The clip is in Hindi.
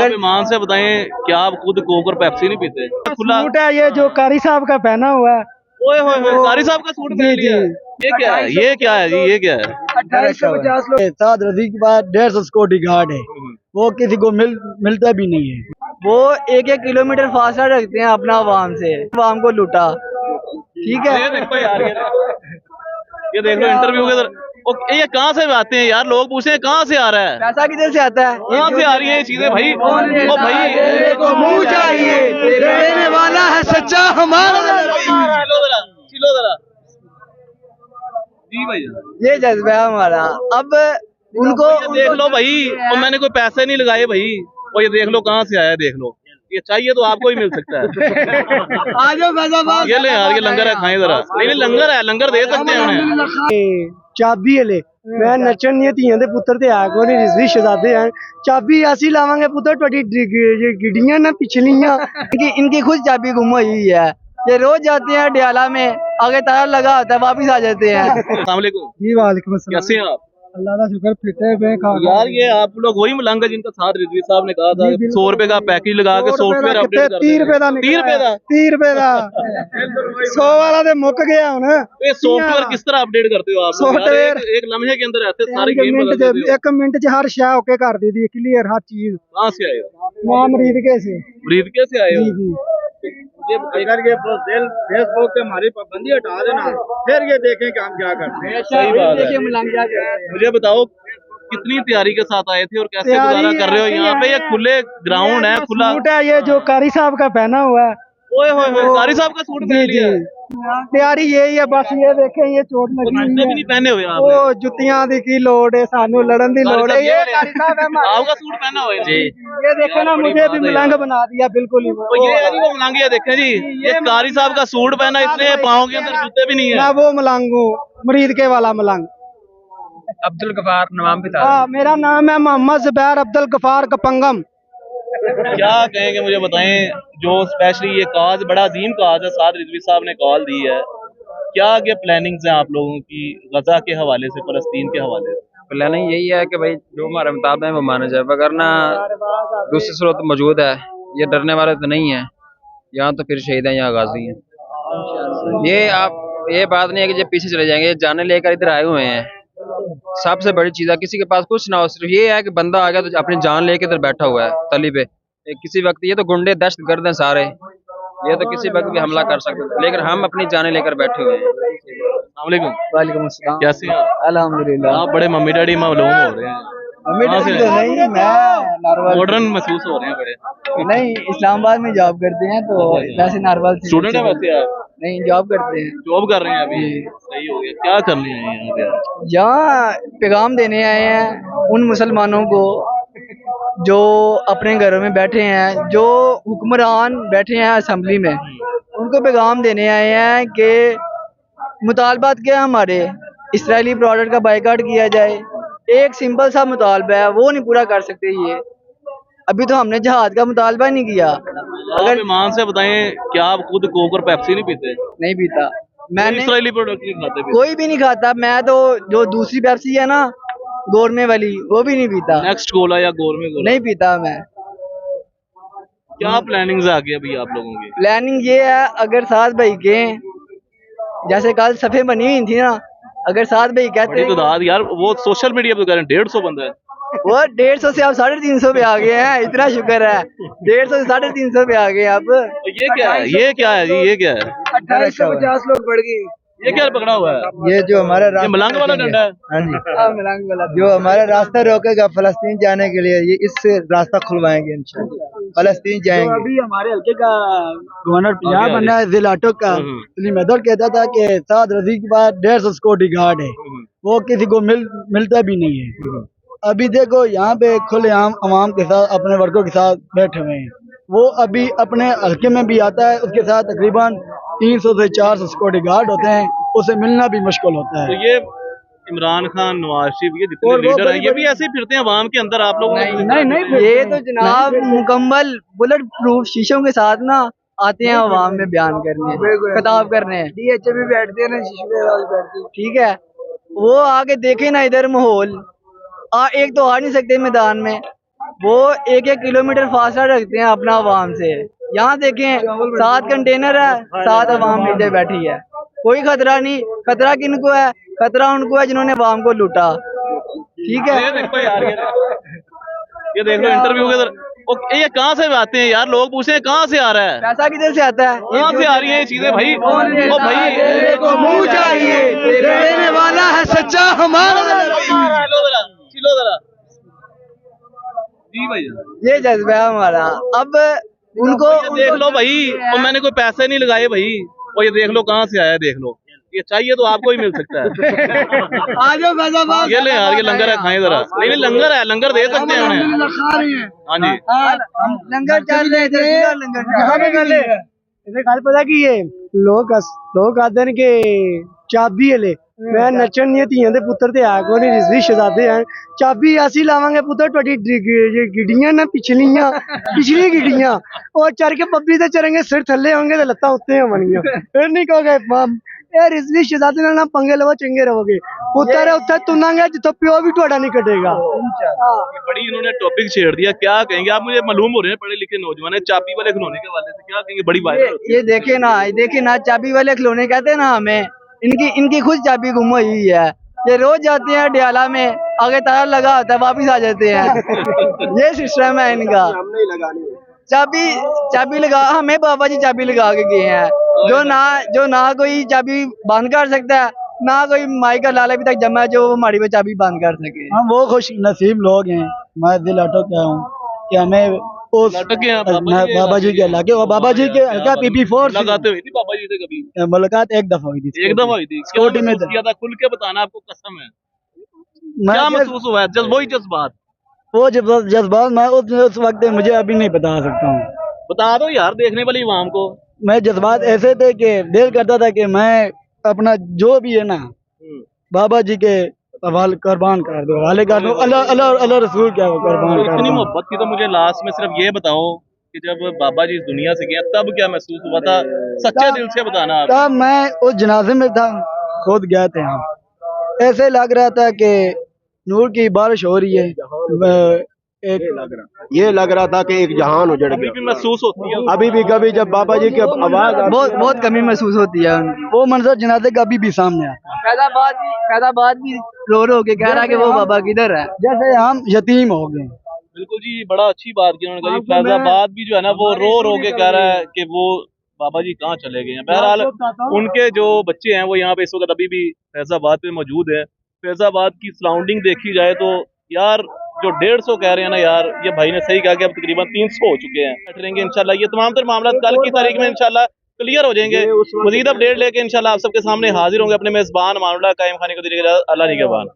अगर ईमान से बताएं, क्या आप खुद कोक और पेप्सी नहीं पीते? खुला सूट है ये जो कारी साहब का पहना हुआ है। ओए होए होए, कारी साहब का सूट पहन लिया है। ये क्या है? ये क्या है जी? ये क्या है? 2850 लोग साथ रजी के बाद 150 सिक्योरिटी गार्ड है, वो किसी को मिलता भी नहीं है। वो 1-1 किलोमीटर फासला रखते हैं अपना आवाम से, आवाम को लूटा। ठीक है, ये देखो यार, ये देख लो इंटरव्यू के ये कहाँ से आते हैं यार? लोग पूछते हैं कहाँ से आ रहा है, पैसा किधर से आता है? कहाँ से आ रही है ये चीजें भाई? ओ भाई को मुंह चाहिए, देने वाला है सच्चा हमारा। चिलो जरा जी भाई, ये जज्बा है हमारा। अब उनको ये देख लो भाई, और मैंने कोई पैसे नहीं लगाए भाई, और ये देख लो कहाँ से आया, देख लो। ये चाहिए तो आपको ही मिल सकता है। आ जाओ, ये ले यार, ये लंगर है, खाएं जरा। नहीं लंगर है, लंगर दे सकते हैं उन्हें। चाबी ले मैं नचन नहीं धियां दे पुत्र ते है कोई रिजवी शहजादे हैं। चाबी ऐसी लावांगे पुत्र तुहाडी गिड्डियां ना पिछलियां। इनकी खुद चाबी गुम हुई है। ये रोज जाते हैं डयाला में, आगे ताला लगा होता है, वापिस आ जाते हैं। अस्सलाम वालेकुम जी वालेकुम अस्सलाम। कैसे हैं आप? अल्लाह का शुक्र, फिट है यार ये आप लोग वही मलंग है जिनका साथ रिजवी साहब ने कहा था 100 रुपए का पैकेज लगा के सॉफ्टवेयर अपडेट कर 30 रुपए का 30 रुपए का 30 रुपए का 100 वाला ते मुक गया हुन। ये सॉफ्टवेयर किस तरह अपडेट करते हो आप लोग? यार एक लम्हे के अंदर ऐसे सारी गेम बदल देते हो। 1 मिनट च हर शय ओके कर दी थी, क्लियर हर चीज। कहाँ से आए हो? मैं मरीदके से। मरीदके से आए हो? जी जी। अगर ये फेसबुक से हमारी पाबंदी हटा देना, फिर ये देखें कि हम क्या करते हैं। सही बात है। मुझे बताओ कितनी तैयारी के साथ आए थे और कैसे गुजारा कर रहे हो? यहाँ पे ये खुले ग्राउंड है, खुला सूट है ये जो कारी साहब का पहना हुआ है। ओए होए होए, कारी साहब का सूट पहन लिया है। तैयारी यही है, बस ये देखें ये चोट लगी हुई जूते भी है। नहीं पहने हुए वो आपने? जुतियां दी की लोड़ है, सानू लड़न दी लोड़ है। ये कारी साहब है हमारे। आपका सूट पहना हुआ है जी। ये देखे ना, मुझे भी मलंग बना दिया बिल्कुल ही। तो ये है जी वो मलंग, ये देखें जी, ये कारी साहब का सूट पहना, इसलिए पाँव के अंदर जूते भी नहीं है। मैं वो मलंग हूँ, मरीद के वाला मलंग। अब्दुल गफार नाम भी था। हाँ, मेरा नाम है मोहम्मद जुबैर अब्दुल गफार कपंगम। क्या कहेंगे मुझे बताएं, जो स्पेशली ये काज बड़ा अजीम काज है, साद रिजवी साहब ने कॉल दी है, क्या आगे प्लानिंग्स हैं आप लोगों की गजा के हवाले से, फलस्तीन के हवाले से? प्लानिंग यही है कि भाई जो हमारे मुताबिक है वो माना जाए, वगरना दूसरी सूरत मौजूद है। ये डरने वाले तो नहीं है, यहाँ तो फिर शहीद हैं, यहाँ गाजी हैं। ये बात नहीं है कि जब पीछे चले जाएंगे, ये जाने लेकर इधर आए हुए हैं। सबसे बड़ी चीज है, किसी के पास कुछ ना हो, सिर्फ ये है कि बंदा आ गया तो अपनी जान लेके इधर बैठा हुआ है तली पे। किसी वक्त ये तो गुंडे दहशतगर्द हैं सारे, ये तो किसी वक्त भी हमला कर सकते हैं, लेकिन हम अपनी जाने लेकर बैठे हुए हैं। वालेकुम अस्सलाम। कैसे हैं आप? अल्हम्दुलिल्लाह। आप बड़े मम्मी डैडी मालूम हो रहे हैं, कहाँ से तो नहीं, मैं नारवल मॉडर्न महसूस हो रहे हैं बड़े। नहीं, इस्लामाबाद में जॉब करते हैं, तो वैसे नारवल से स्टूडेंट है वैसे आप? नहीं, जॉब करते हैं। जॉब कर रहे हैं अभी? सही हो गया। क्या करने आए हैं यहाँ पे? यहाँ पैगाम देने आए हैं उन मुसलमानों को जो अपने घरों में बैठे हैं, जो हुक्मरान बैठे हैं असेंबली में, उनको पैगाम देने आए हैं कि मुतालबात क्या है हमारे, इसराइली प्रोडक्ट का बाइकाट किया जाए। एक सिंपल सा मुतालबा है, वो नहीं पूरा कर सकते ये। अभी तो हमने जहाज का मुतालबा नहीं किया। अगर ईमान से बताएं, क्या आप खुद कोक और पेप्सी नहीं पीते? नहीं पीता मैंने, इसराइली प्रोडक्ट नहीं खाते? कोई भी नहीं खाता। मैं तो जो दूसरी पेप्सी है ना, गोरमे वाली, वो भी नहीं पीता। नेक्स्ट कोला या गोरमे कोला नहीं पीता मैं। क्या प्लानिंग्स आ गई अभी आप लोगों की? प्लानिंग ये है, अगर सात भाई के जैसे कल सफे बनी हुई थी ना, अगर सात भाई कहते तो दाद यार, वो सोशल मीडिया पे कह रहे हैं 150 बंदा है। वो 150 से आप 350 पे आ गए हैं, इतना शुक्र है। 150 से 350 पे आ गए आप। तो ये क्या है? ये क्या है जी? ये क्या है? 2850 लोग बढ़ गए। ये क्या पकड़ा हुआ है? ये जो हमारा ये मलंग वाला डंडा है? हाँ जी, मलंग वाला जो हमारा रास्ता रोकेगा फलस्तीन जाने के लिए, ये इससे रास्ता खुलवाएंगे इंशाल्लाह, फलस्तीन जाएंगे। अभी हमारे हल्के का गवर्नर पंजाब बना है जिलाटो का, सलीम हैदर कहता था कि साद रजी के बाद 150 सिक्योरिटी गार्ड है, वो किसी को मिलता भी नहीं है। अभी देखो यहाँ पे खुलेआम अवाम के साथ, अपने वर्गों के साथ बैठे हुए हैं। वो अभी अपने हल्के में भी आता है, उसके साथ तकरीबन 300 से 400 सिक्योरिटी गार्ड होते हैं, उसे मिलना भी मुश्किल होता है। तो ये इमरान खान, नवाज शरीफ, ये जितने लीडर हैं, ये भी ऐसे ही फिरते हैं अवाम के अंदर? आप लोगों नहीं, ये तो जनाब मुकम्मल बुलेट प्रूफ शीशों के साथ ना आते हैं अवाम में बयान करने, खिताब करने। DHA भी बैठते हैं ना, शीशे के पास बैठते हैं। ठीक है, वो आके देखे ना इधर माहौल, एक तो आ नहीं सकते मैदान में, वो 1-1 किलोमीटर फासला रखते हैं अपना आवाम से। यहाँ देखें 7 कंटेनर है, 7 आवाम नीचे बैठी है, कोई खतरा नहीं। खतरा किनको है? खतरा उनको है जिन्होंने आवाम को लूटा। ठीक है, ये देखो यार, ये देख लो इंटरव्यू के अंदर ये कहाँ से आते हैं यार? लोग पूछते हैं कहाँ से आ रहा है, पैसा किधर से आता है? कहाँ से आ रही है ये चीजें भाई? ओ भाई को मुंह चाहिए, देने वाला है सच्चा हमारा। चिलो जरा जी भाई, ये जज्बा है हमारा। अब उनको देख लो भाई, और मैंने कोई पैसे नहीं लगाए भाई, और ये देख लो कहाँ से आया, देख लो। ये चाहिए तो आपको ही मिल सकता है। आजो फैजाबाद, ये ले यार, ये लंगर है, खाएं जरा। नहीं लंगर है, लंगर दे सकते हैं उन्हें। हाँ जी, लंगर चल रहे थे, लंगर गल पता की है, लोग आते हैं कि चाबी हले मैं नचन नहीं धीआं दे पुत्तर ते है कोई रिजवी शहजादे हैं, चाबी ऐसी लावांगे पुत्तर तुहाडी गिड्डियां ना पिछली गिड्डियां और चर के बब्बी ते चरेंगे, सिर थल्ले होंगे ते लत्तां उत्ते होणगियां। फिर नहीं कहोगे ए रिजवी शहजादे नाल ना पंगे लवो, चंगे रहोगे। पुत्तर है उत्थे तुनांगे जिथों प्यो भी तुहाडा नहीं कटेगा। ये बड़ी इन्होंने टॉपिक छेड़ दिया, क्या कहेंगे आप? मुझे मालूम हो रहे हैं पढ़े लिखे नौजवान है, चाबी वाले खिलौने के हवाले से क्या कहेंगे? बड़ी बात ये देखे ना चाबी वाले खिलौने कहते हैं ना हमें, इनकी खुद चाबी गुम हुई है। ये रोज जाते हैं डियाला में, आगे ताला लगा होता है, वापिस आ जाते हैं। ये सिस्टम है इनका। चाबी लगा, हमें बाबा जी चाबी लगा के गए हैं। जो ना कोई चाबी बंद कर सकता है, ना कोई माई का लाला भी तक जमा है जो हमारी पे चाबी बंद कर सके। हम वो खुश नसीब लोग हैं। मैं दिल अटक गया हूँ कि हमें बाबा जी के लाके और बाबा जी के हल्का PP4 लगाते हुए थी बाबा जी से कभी मुलाकात एक दफा हुई थी। एक दफा हुई थी? क्या महसूस किया था? खुल के बताना, आपको कसम है, क्या महसूस हुआ है? वही जज्बात, वो जज्बात मैं उस वक्त मुझे अभी नहीं बता सकता हूँ। बता दो यार देखने वाली आवाम को। मैं जज्बात ऐसे थे कि दिल करता था कि मैं अपना जो भी है ना बाबा जी के हवाले कुर्बान कर दो, हवाले कर दो। अल्लाह रसूल क्या कुर्बान कर दो। इतनी मोहब्बत थी तो मुझे लास्ट में सिर्फ ये बताओ कि जब बाबा जी इस दुनिया से गए तब क्या महसूस हुआ था? सच्चे दिल से बताना आप। तब मैं उस जनाजे में था, खुद गए थे हम। ऐसे लग रहा था कि नूर की बारिश हो रही है। ये लग रहा था कि एक जहान उजड़ गया। अभी भी महसूस होती है? अभी भी कभी जब बाबा जी की आवाज बहुत कमी महसूस होती है। वो मंजर जनाजे का अभी भी सामने आता है। फैजाबाद भी रो के कह रहा है कि वो बाबा किधर है, जैसे हम यतीम हो गए। बिल्कुल जी, बड़ा अच्छी बात की उन्होंने कही। फैजाबाद भी जो है ना वो रो के कह रहा है कि वो बाबा जी कहाँ चले गए हैं। बहरहाल उनके जो बच्चे हैं वो यहाँ पे इस वक्त अभी भी फैजाबाद पे मौजूद है। फैजाबाद की सराउंडिंग देखी जाए तो यार जो 150 कह रहे हैं ना यार, ये भाई ने सही कहा कि अब तकरीबन 300 हो चुके हैं। बैठ रहेंगे इंशाल्लाह, ये तमाम तर मामला कल की तारीख में इंशाल्लाह क्लियर हो जाएंगे। मजीद अपडेट लेके इंशाल्लाह आप सबके सामने हाजिर होंगे। अपने मेजबान मानुल्लाह कायम खानी को दीजिए अल्लाह निगहबान।